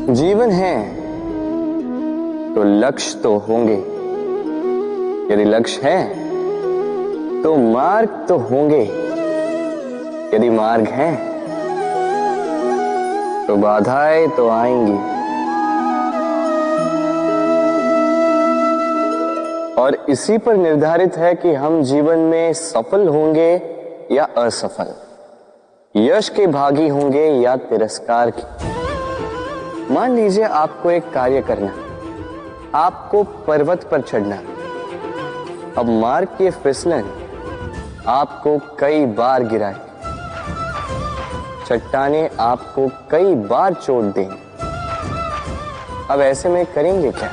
जीवन है तो लक्ष्य तो होंगे, यदि लक्ष्य है तो मार्ग तो होंगे, यदि मार्ग है तो बाधाएं तो आएंगी। और इसी पर निर्धारित है कि हम जीवन में सफल होंगे या असफल, यश के भागी होंगे या तिरस्कार के। मान लीजिए आपको एक कार्य करना, आपको पर्वत पर चढ़ना। अब मार्ग के फिसलन आपको कई बार गिराए, चट्टाने आपको कई बार चोट देंगे। अब ऐसे में करेंगे क्या?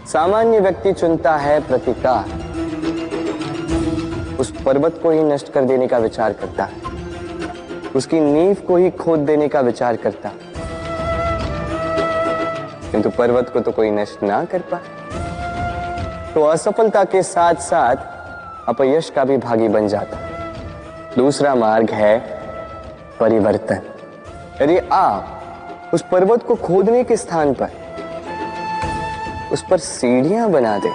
सामान्य व्यक्ति चुनता है प्रतिकार, उस पर्वत को ही नष्ट कर देने का विचार करता है, उसकी नींव को ही खोद देने का विचार करता, किंतु पर्वत को तो कोई नष्ट ना कर पाए, तो असफलता के साथ साथ अपयश का भी भागी बन जाता। दूसरा मार्ग है परिवर्तन। यदि आप उस पर्वत को खोदने के स्थान पर उस पर सीढ़ियां बना दें,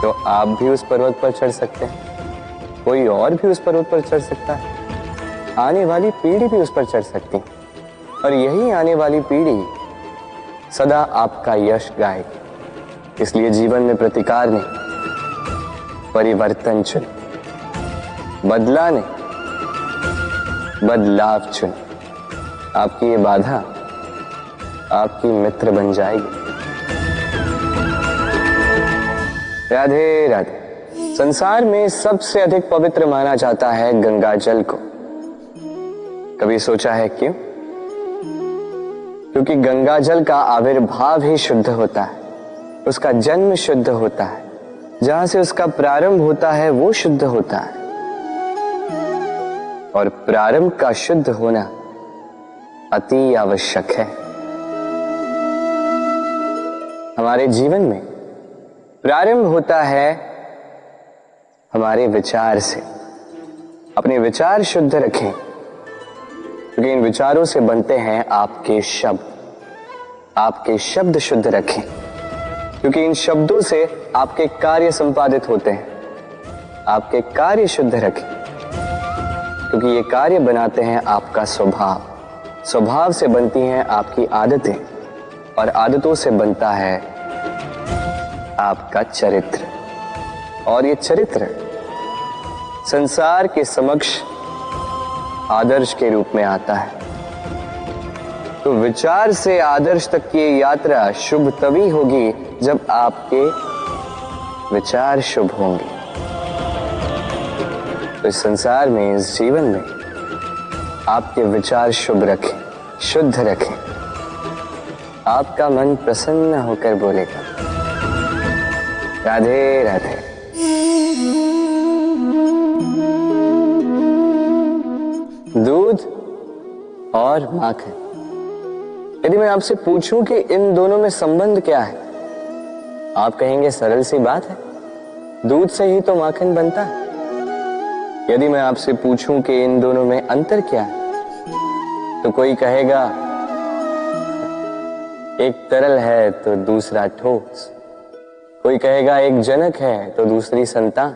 तो आप भी उस पर्वत पर चढ़ सकते हैं, कोई और भी उस पर्वत पर चढ़ सकता है, आने वाली पीढ़ी भी उस पर चढ़ सकती है, और यही आने वाली पीढ़ी सदा आपका यश गाएगी। इसलिए जीवन में प्रतिकार नहीं, परिवर्तन चुन, बदला नहीं, बदलाव चुन। आपकी ये बाधा आपकी मित्र बन जाएगी। राधे राधे। संसार में सबसे अधिक पवित्र माना जाता है गंगा जल को। कभी सोचा है क्यों? क्योंकि गंगा जल का आविर्भाव ही शुद्ध होता है, उसका जन्म शुद्ध होता है, जहां से उसका प्रारंभ होता है वो शुद्ध होता है। और प्रारंभ का शुद्ध होना अति आवश्यक है। हमारे जीवन में प्रारंभ होता है हमारे विचार से। अपने विचार शुद्ध रखें, क्योंकि इन विचारों से बनते हैं आपके शब्द। आपके शब्द शुद्ध रखें, क्योंकि इन शब्दों से आपके कार्य संपादित होते हैं। आपके कार्य शुद्ध रखें, क्योंकि ये कार्य बनाते हैं आपका स्वभाव। स्वभाव से बनती हैं आपकी आदतें, और आदतों से बनता है आपका चरित्र। और ये चरित्र संसार के समक्ष आदर्श के रूप में आता है। तो विचार से आदर्श तक की यात्रा शुभ तभी होगी जब आपके विचार शुभ होंगे। तो इस संसार में, इस जीवन में आपके विचार शुभ रखें, शुद्ध रखें। आपका मन प्रसन्न होकर बोलेगा। राधे राधे। दूध और माखन। यदि मैं आपसे पूछूं कि इन दोनों में संबंध क्या है, आप कहेंगे सरल सी बात है, दूध से ही तो माखन बनता है। यदि मैं आपसे पूछूं कि इन दोनों में अंतर क्या है, तो कोई कहेगा एक तरल है तो दूसरा ठोस, कोई कहेगा एक जनक है तो दूसरी संतान।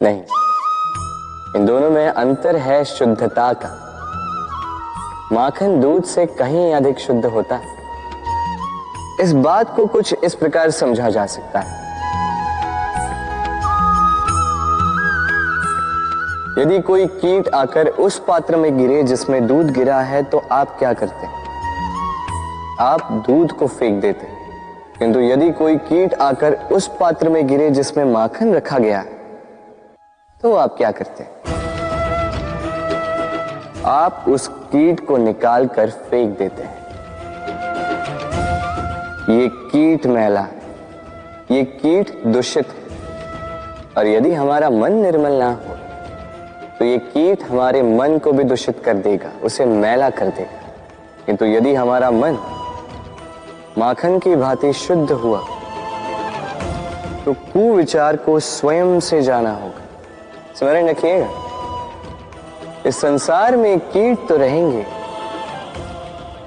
नहीं, इन दोनों में अंतर है शुद्धता का। माखन दूध से कहीं अधिक शुद्ध होता है। इस बात को कुछ इस प्रकार समझा जा सकता है। यदि कोई कीट आकर उस पात्र में गिरे जिसमें दूध गिरा है, तो आप क्या करते हैं? आप दूध को फेंक देते हैं। किंतु यदि कोई कीट आकर उस पात्र में गिरे जिसमें माखन रखा गया है, तो आप क्या करते हैं? आप उस कीट को निकाल कर फेंक देते हैं। ये कीट मैला, ये कीट दूषित है। और यदि हमारा मन निर्मल ना हो, तो ये कीट हमारे मन को भी दूषित कर देगा, उसे मैला कर देगा। किंतु यदि हमारा मन माखन की भांति शुद्ध हुआ, तो कुविचार को स्वयं से जाना होगा। स्मरण रखिएगा, इस संसार में कीट तो रहेंगे,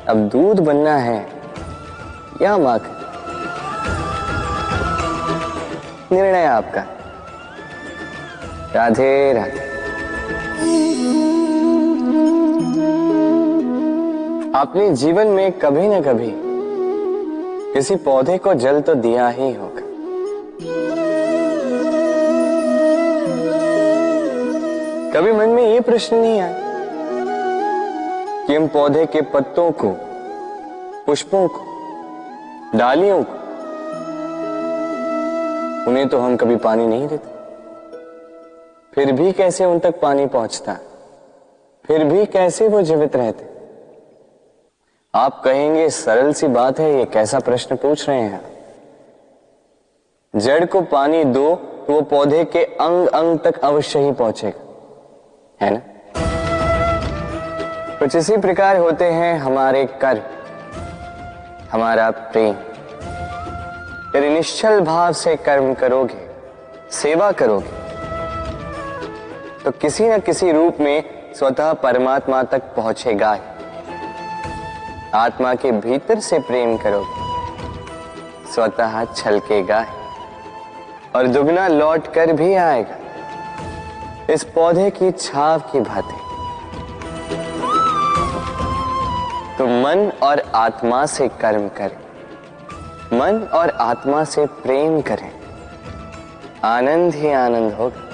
अब दूध बनना है या माखन, निर्णय आपका। राधे राधे। आपने जीवन में कभी न कभी किसी पौधे को जल तो दिया ही होगा। कभी मन में ये प्रश्न नहीं आया कि हम पौधे के पत्तों को, पुष्पों को, डालियों को, उन्हें तो हम कभी पानी नहीं देते, फिर भी कैसे उन तक पानी पहुंचता, फिर भी कैसे वो जीवित रहते। आप कहेंगे सरल सी बात है, ये कैसा प्रश्न पूछ रहे हैं। जड़ को पानी दो तो वो पौधे के अंग अंग तक अवश्य ही पहुंचेगा, है ना। कुछ इसी प्रकार होते हैं हमारे कर्म, हमारा प्रेम। यदि निश्चल भाव से कर्म करोगे, सेवा करोगे, तो किसी न किसी रूप में स्वतः परमात्मा तक पहुंचेगा ही। आत्मा के भीतर से प्रेम करोगे, स्वतः छलकेगा ही और दुगना लौट कर भी आएगा, इस पौधे की छाव की भांति। तो मन और आत्मा से कर्म करें, मन और आत्मा से प्रेम करें, आनंद ही आनंद होगा।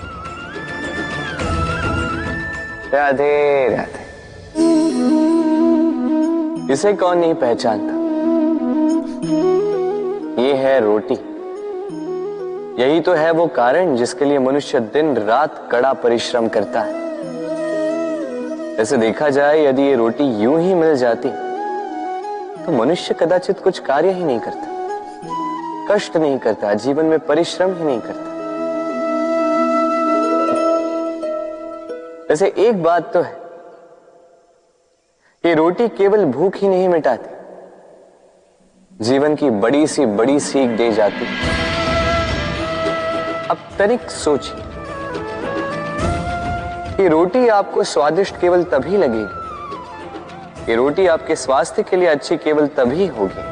राधे राधे। इसे कौन नहीं पहचानता, ये है रोटी। यही तो है वो कारण जिसके लिए मनुष्य दिन रात कड़ा परिश्रम करता है। ऐसे देखा जाए, यदि ये रोटी यूं ही मिल जाती तो मनुष्य कदाचित कुछ कार्य ही नहीं करता, कष्ट नहीं करता, जीवन में परिश्रम ही नहीं करता। वैसे एक बात तो है, ये रोटी केवल भूख ही नहीं मिटाती, जीवन की बड़ी सी बड़ी सीख दे जाती। अब तनिक सोचिए, ये रोटी आपको स्वादिष्ट केवल तभी लगेगी, ये रोटी आपके स्वास्थ्य के लिए अच्छी केवल तभी होगी,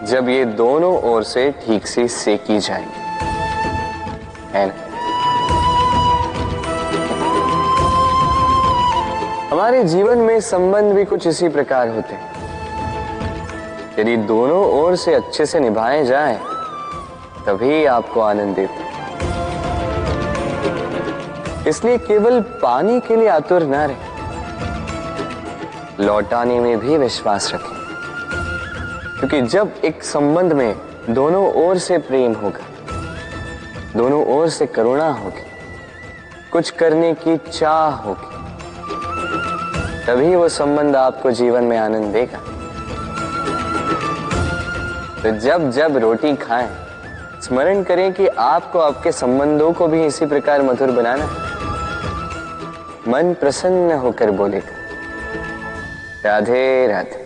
जब ये दोनों ओर से ठीक से सेकी जाएगी, है ना। हमारे जीवन में संबंध भी कुछ इसी प्रकार होते हैं। यदि दोनों ओर से अच्छे से निभाए जाए तभी आपको आनंद देते। इसलिए केवल पानी के लिए आतुर न रहे, लौटाने में भी विश्वास रखें। क्योंकि जब एक संबंध में दोनों ओर से प्रेम होगा, दोनों ओर से करुणा होगी, कुछ करने की चाह होगी, तभी वो संबंध आपको जीवन में आनंद देगा। तो जब जब रोटी खाएं, स्मरण करें कि आपको आपके संबंधों को भी इसी प्रकार मधुर बनाना है। मन प्रसन्न होकर बोलेगा, राधे राधे।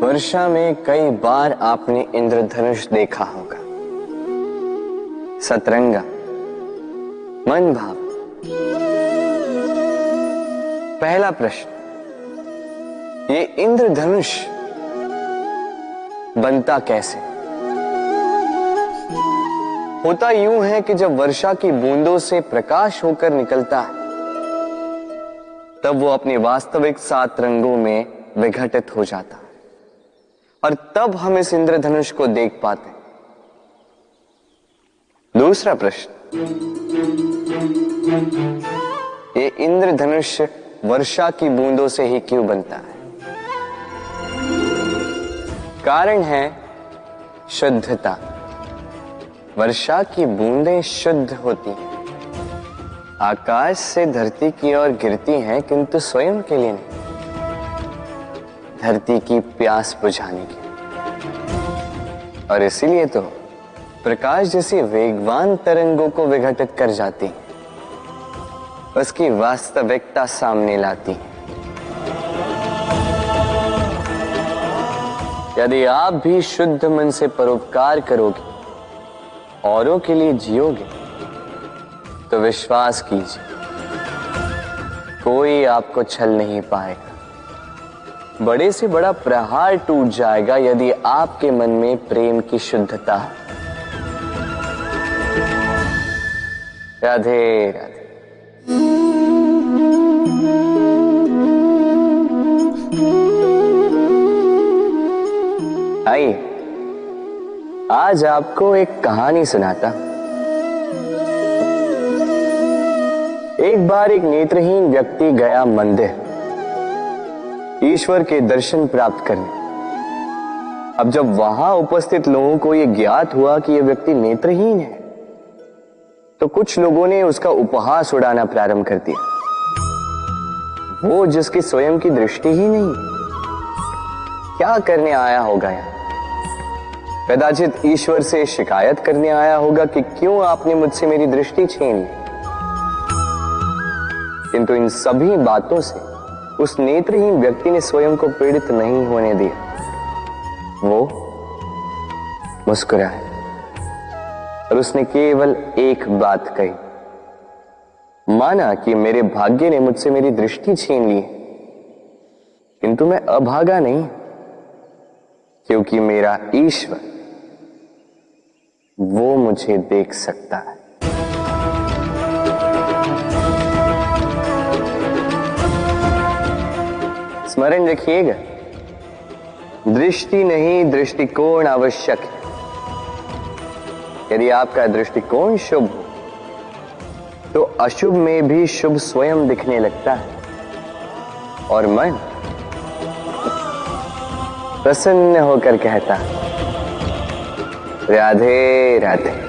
वर्षा में कई बार आपने इंद्रधनुष देखा होगा, सतरंगा, मन भाव। पहला प्रश्न, ये इंद्रधनुष बनता कैसे? होता यूं है कि जब वर्षा की बूंदों से प्रकाश होकर निकलता है, तब वो अपने वास्तविक 7 रंगों में विघटित हो जाता है और तब हम इस इंद्रधनुष को देख पाते हैं। दूसरा प्रश्न, ये इंद्रधनुष वर्षा की बूंदों से ही क्यों बनता है? कारण है शुद्धता। वर्षा की बूंदें शुद्ध होती हैं, आकाश से धरती की ओर गिरती हैं, किंतु स्वयं के लिए नहीं, धरती की प्यास बुझाने के। और इसीलिए तो प्रकाश जैसी वेगवान तरंगों को विघटित कर जाती, उसकी वास्तविकता सामने लाती। यदि आप भी शुद्ध मन से परोपकार करोगे, औरों के लिए जियोगे, तो विश्वास कीजिए, कोई आपको छल नहीं पाएगा। बड़े से बड़ा प्रहार टूट जाएगा यदि आपके मन में प्रेम की शुद्धता। राधे राधे। आइए, आज आपको एक कहानी सुनाता। एक बार एक नेत्रहीन व्यक्ति गया मंदिर ईश्वर के दर्शन प्राप्त करने। अब जब वहां उपस्थित लोगों को यह ज्ञात हुआ कि यह व्यक्ति नेत्रहीन है, तो कुछ लोगों ने उसका उपहास उड़ाना प्रारंभ कर दिया। वो जिसकी स्वयं की दृष्टि ही नहीं, क्या करने आया होगा यहाँ? कदाचित ईश्वर से शिकायत करने आया होगा कि क्यों आपने मुझसे मेरी दृष्टि छीन ली। किंतु इन सभी बातों से उस नेत्रहीन व्यक्ति ने स्वयं को पीड़ित नहीं होने दिया। वो मुस्कुराया और उसने केवल एक बात कही, माना कि मेरे भाग्य ने मुझसे मेरी दृष्टि छीन ली, किंतु मैं अभागा नहीं, क्योंकि मेरा ईश्वर वो मुझे देख सकता है। स्मरण रखिएगा, दृष्टि नहीं दृष्टिकोण आवश्यक है। यदि आपका दृष्टिकोण शुभ हो तो अशुभ में भी शुभ स्वयं दिखने लगता है और मन प्रसन्न होकर कहता, राधे राधे।